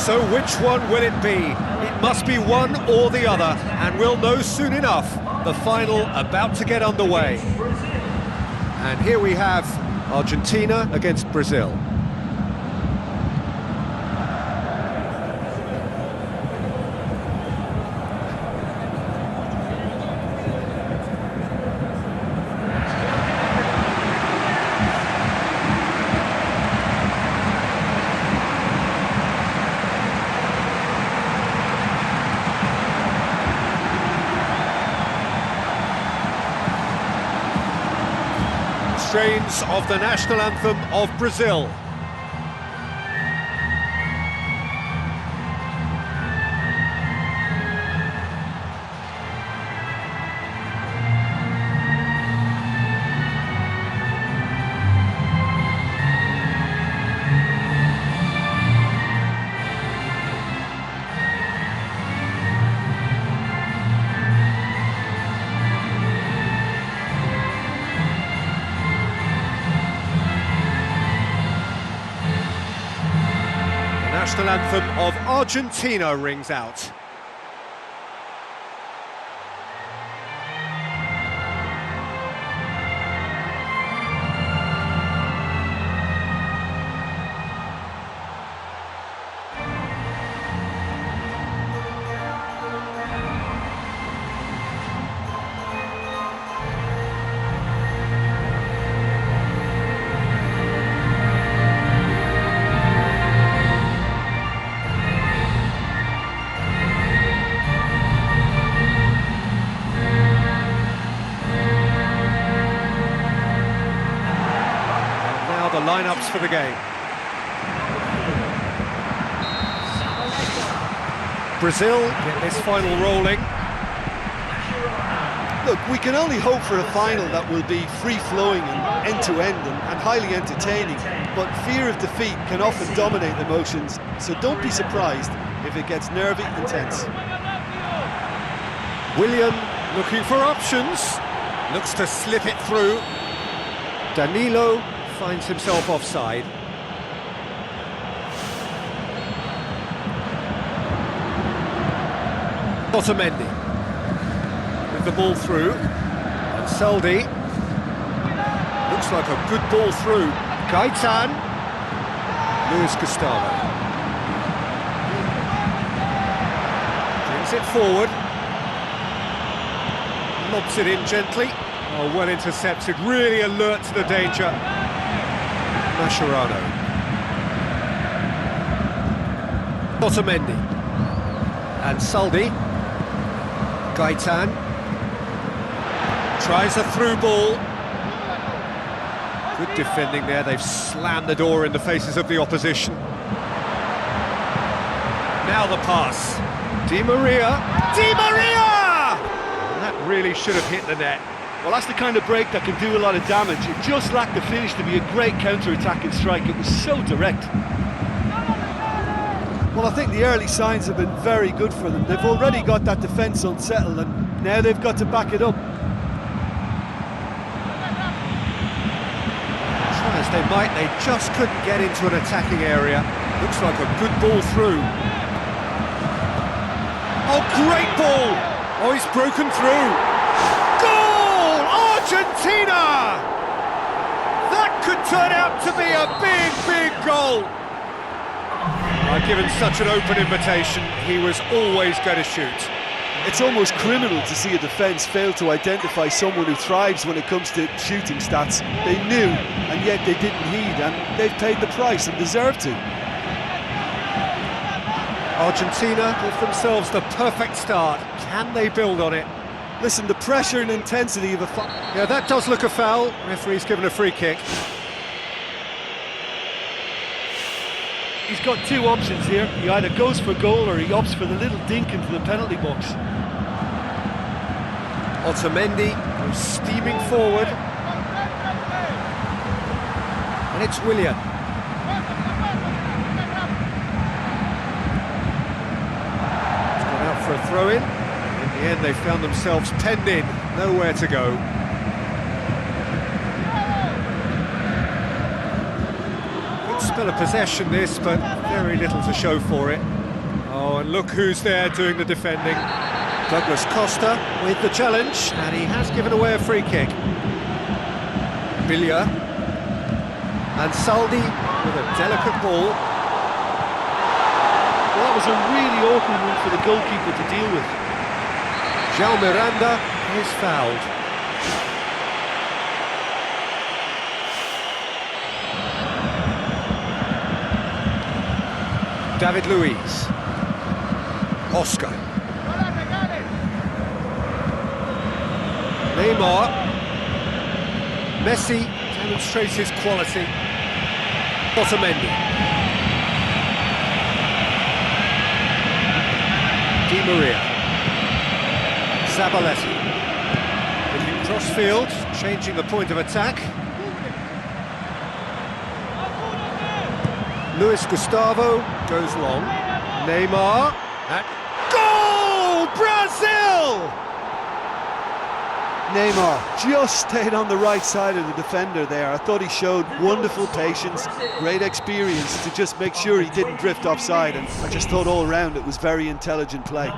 So which one will it be? It must be one or the other, and we'll know soon enough. The final about to get underway. And here we have Argentina against Brazil. Strains of the national anthem of Brazil. National anthem of Argentina rings out. The lineups for the game. Brazil get this final rolling. Look, we can only hope for a final that will be free-flowing and end-to-end and highly entertaining, but fear of defeat can often dominate emotions, so don't be surprised if it gets nervy and tense. Willian looking for options, looks to slip it through. Danilo finds himself offside. Otamendi with the ball through, and Saldi looks like a good ball through. Gaitan, Luis Gustavo brings it forward, lobs it in gently. Oh, well intercepted, really alert to the danger. Mascherano. Otamendi. And Saldi. Gaitan. Tries a through ball. Good defending there, they've slammed the door in the faces of the opposition. Now the pass. Di Maria. Di Maria! That really should have hit the net. Well, that's the kind of break that can do a lot of damage. It just lacked the finish to be a great counter-attacking strike. It was so direct. Well, I think the early signs have been very good for them. They've already got that defence unsettled, and now they've got to back it up. Try as they might, they just couldn't get into an attacking area. Looks like a good ball through. Oh, great ball! Oh, he's broken through. Argentina! That could turn out to be a big goal. Given such an open invitation, he was always going to shoot. It's almost criminal to see a defence fail to identify someone who thrives when it comes to shooting stats. They knew, and yet they didn't heed, and they've paid the price and deserve to. Argentina give themselves the perfect start. Can they build on it? Listen, the pressure and intensity of a yeah, that does look a foul. Referee's given a free kick. He's got two options here. He either goes for goal or he opts for the little dink into the penalty box. Otamendi goes steaming forward. And it's Willian. He's gone out for a throw-in. In the end, they found themselves penned in, nowhere to go. Good spell of possession this, but very little to show for it. Oh, and look who's there doing the defending. Douglas Costa with the challenge, and he has given away a free kick. Billia. And Saldi with a delicate ball. Well, that was a really awkward one for the goalkeeper to deal with. João Miranda is fouled. David Luiz. Oscar. Neymar. Messi demonstrates his quality. Otamendi. Di Maria. Zabaleta. Looking cross-field, changing the point of attack. Luis Gustavo goes long. Neymar. Goal! Brazil! Neymar just stayed on the right side of the defender there. I thought he showed wonderful patience, great experience to just make sure he didn't drift offside, and I just thought all round it was very intelligent play.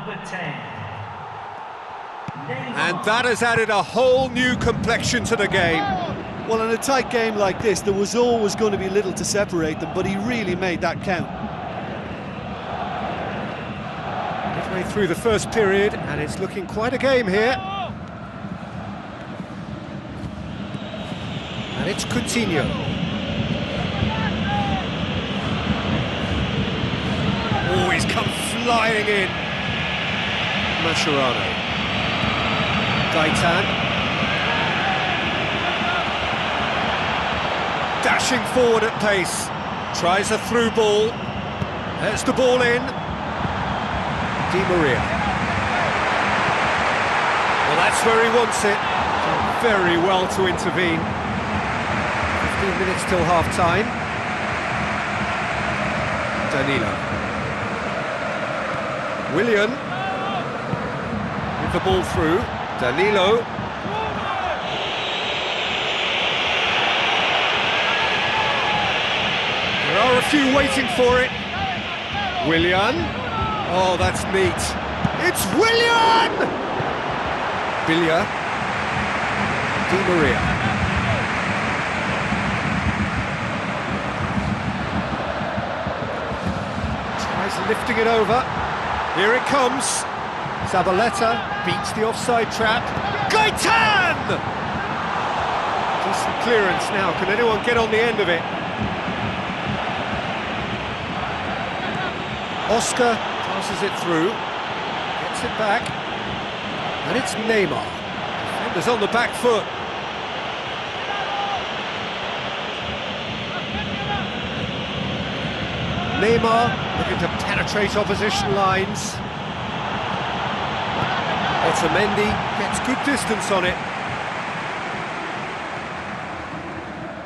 And that has added a whole new complexion to the game. Well, in a tight game like this, there was always going to be little to separate them, but he really made that count. Midway through the first period, and it's looking quite a game here. And it's Coutinho. Oh, he's come flying in. Mascherano. Gaitan. Dashing forward at pace. Tries a through ball. There's the ball in. Di Maria. Well, that's where he wants it. Done very well to intervene. 15 minutes till half-time. Danilo. Willian. With the ball through. Danilo. There are a few waiting for it. Willian. Oh, that's neat. It's Willian! Billia. Di Maria. Lifting it over. Here it comes. Zabaleta beats the offside trap. Gaitan! Decent clearance now. Can anyone get on the end of it? Oscar passes it through. Gets it back. And it's Neymar. Defenders on the back foot. Neymar looking to penetrate opposition lines. Otamendi gets good distance on it.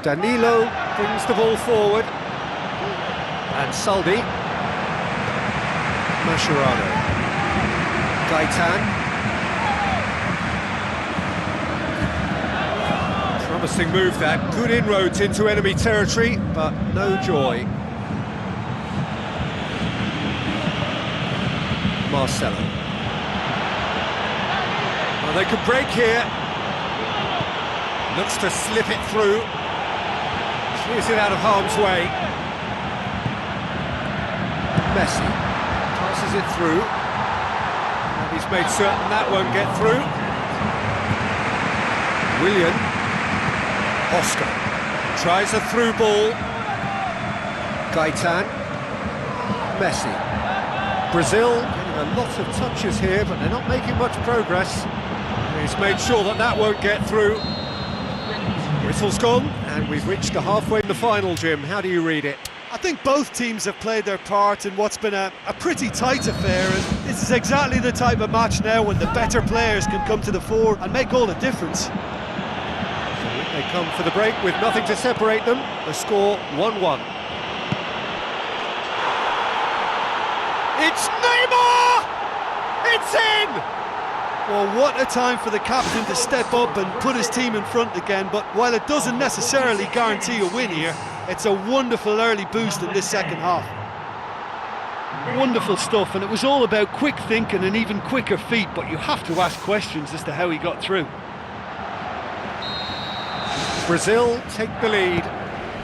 Danilo brings the ball forward. And Saldi. Mascherano. Gaitan. Promising move that. Good inroads into enemy territory, but no joy. Marcelo. Well, they could break here. Looks to slip it through. Clears it out of harm's way. Messi passes it through. And he's made certain that won't get through. Willian. Oscar. Tries a through ball. Gaitan. Messi. Brazil getting a lot of touches here, but they're not making much progress. He's made sure that that won't get through. Whistle's gone, and we've reached the halfway in the final, Jim. How do you read it? I think both teams have played their part in what's been a pretty tight affair, and this is exactly the type of match now when the better players can come to the fore and make all the difference. So they come for the break with nothing to separate them. The score 1-1. It's Neymar! It's in! Well, what a time for the captain to step up and put his team in front again, but while it doesn't necessarily guarantee a win here, It's a wonderful early boost in this second half. Wonderful stuff, and it was all about quick thinking and even quicker feet, but you have to ask questions as to how he got through. Brazil take the lead.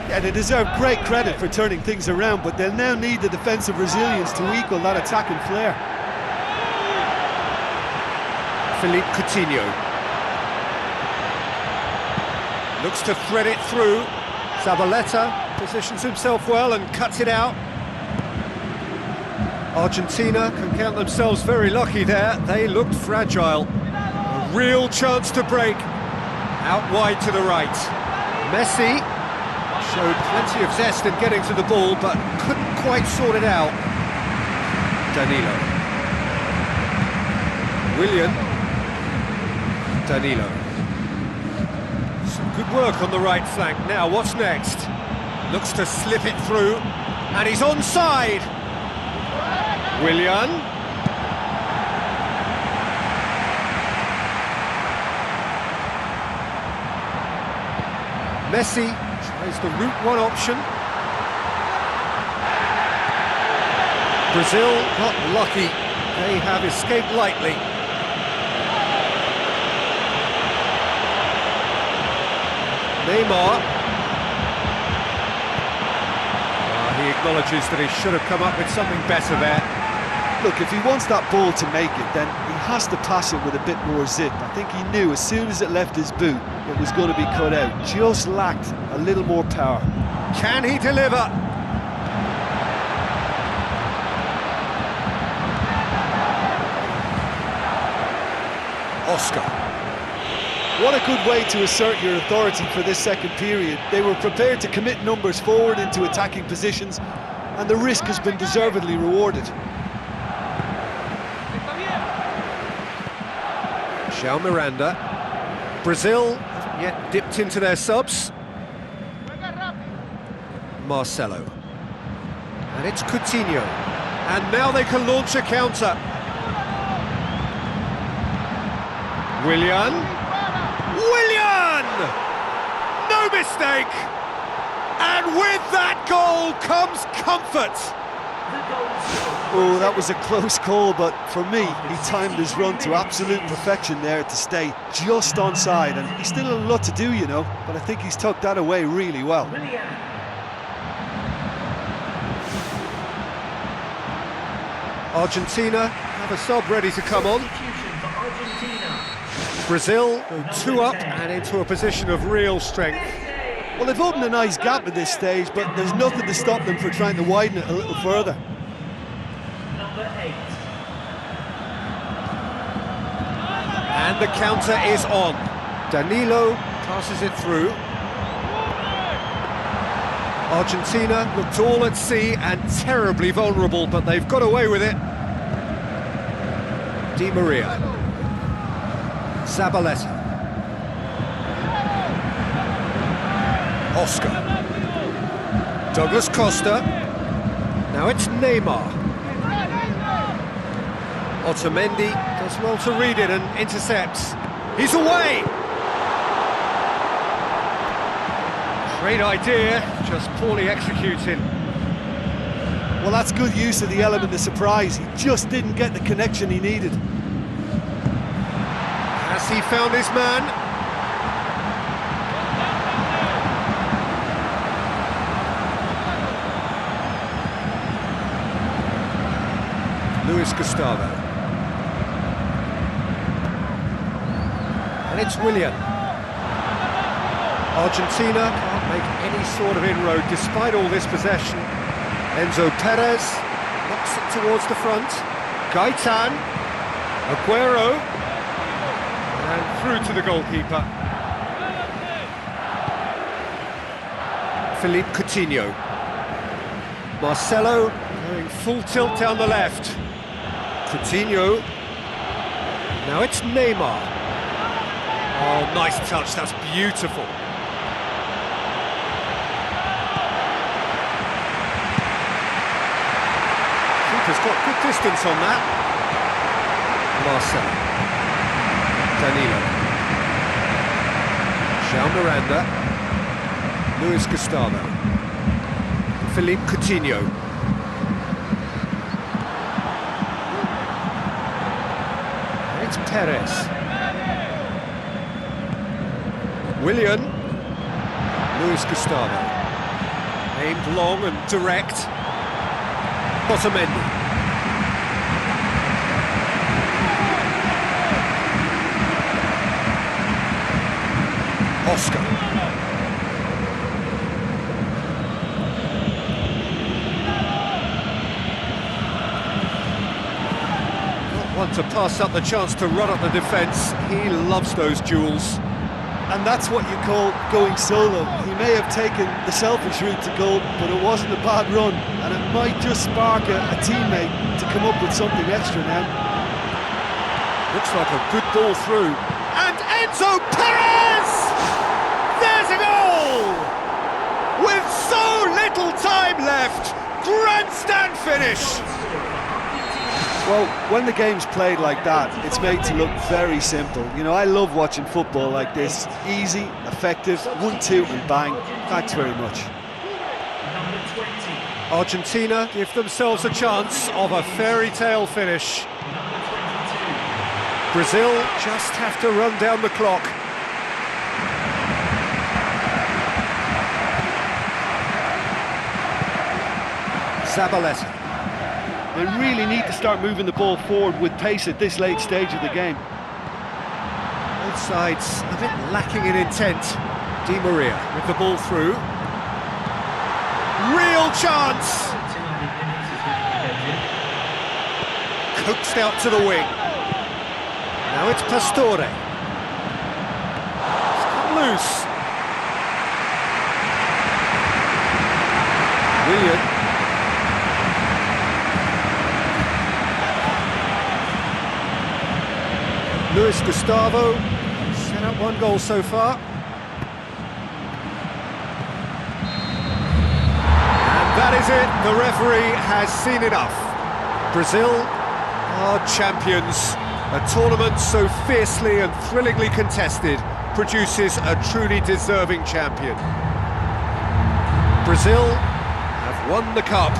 Yeah, they deserve great credit for turning things around, but they'll now need the defensive resilience to equal that attacking flair. Philippe Coutinho looks to thread it through. Zabaleta positions himself well and cuts it out. Argentina can count themselves very lucky there. They looked fragile. A real chance to break. Out wide to the right. Messi showed plenty of zest in getting to the ball, but couldn't quite sort it out. Danilo. Willian. Danilo. Some good work on the right flank. Now, what's next? Looks to slip it through, and he's onside. Willian. Messi tries the route one option. Brazil got lucky. They have escaped lightly. Neymar. He acknowledges that he should have come up with something better there. Look, if he wants that ball to make it, then he has to pass it with a bit more zip. I think he knew as soon as it left his boot, it was going to be cut out. Just lacked a little more power. Can he deliver? Oscar. What a good way to assert your authority for this second period. They were prepared to commit numbers forward into attacking positions, and the risk has been deservedly rewarded. João Miranda. Brazil hasn't yet dipped into their subs. Marcelo. And it's Coutinho. And now they can launch a counter. Willian. Willian! No mistake! And with that goal comes comfort. Oh, that was a close call, but for me, he timed his run to absolute perfection there to stay just onside, and he's still a lot to do, you know, but I think he's tucked that away really well. Argentina have a sub ready to come on. Brazil go 2 up and into a position of real strength. Well, they've opened a nice gap at this stage, but there's nothing to stop them from trying to widen it a little further. And the counter is on. Danilo passes it through. Argentina looked all at sea and terribly vulnerable, but they've got away with it. Di Maria. Zabaleta. Oscar. Douglas Costa. Now it's Neymar. Otamendi does well to read it and intercepts. He's away! Great idea, just poorly executed. Well, that's good use of the element of surprise. He just didn't get the connection he needed. Has he found his man? Luis Gustavo. And it's Willian. Argentina can't make any sort of inroad despite all this possession. Enzo Perez knocks it towards the front. Gaetan. Aguero. And through to the goalkeeper. Philippe Coutinho. Marcelo going full tilt down the left. Coutinho. Now it's Neymar. Oh, nice touch, that's beautiful. Keeper's got good distance on that. Marcelo. Danilo. João Miranda. Luis Gustavo. Philippe Coutinho. It's Perez. Willian. Luis Gustavo. Aimed long and direct. Otamendi. Oscar. Not one to pass up the chance to run up the defence. He loves those duels. And that's what you call going solo. He may have taken the selfish route to goal, but it wasn't a bad run, and it might just spark a teammate to come up with something extra now. Looks like a good ball through. And Enzo Perez! There's a goal! With so little time left, grandstand finish! Well, when the game's played like that, it's made to look very simple. You know, I love watching football like this. Easy, effective, 1-2 and bang. Thanks very much. Argentina give themselves a chance of a fairy tale finish. Brazil just have to run down the clock. Zabaleta. They really need to start moving the ball forward with pace at this late stage of the game. Both sides a bit lacking in intent. Di Maria with the ball through. Real chance! Coaxed out to the wing. Now it's Pastore. It's come loose. Willian. Luis Gustavo set up one goal so far. And that is it, the referee has seen enough. Brazil are champions. A tournament so fiercely and thrillingly contested produces a truly deserving champion. Brazil have won the cup,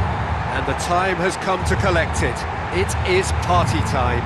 and the time has come to collect it. It is party time.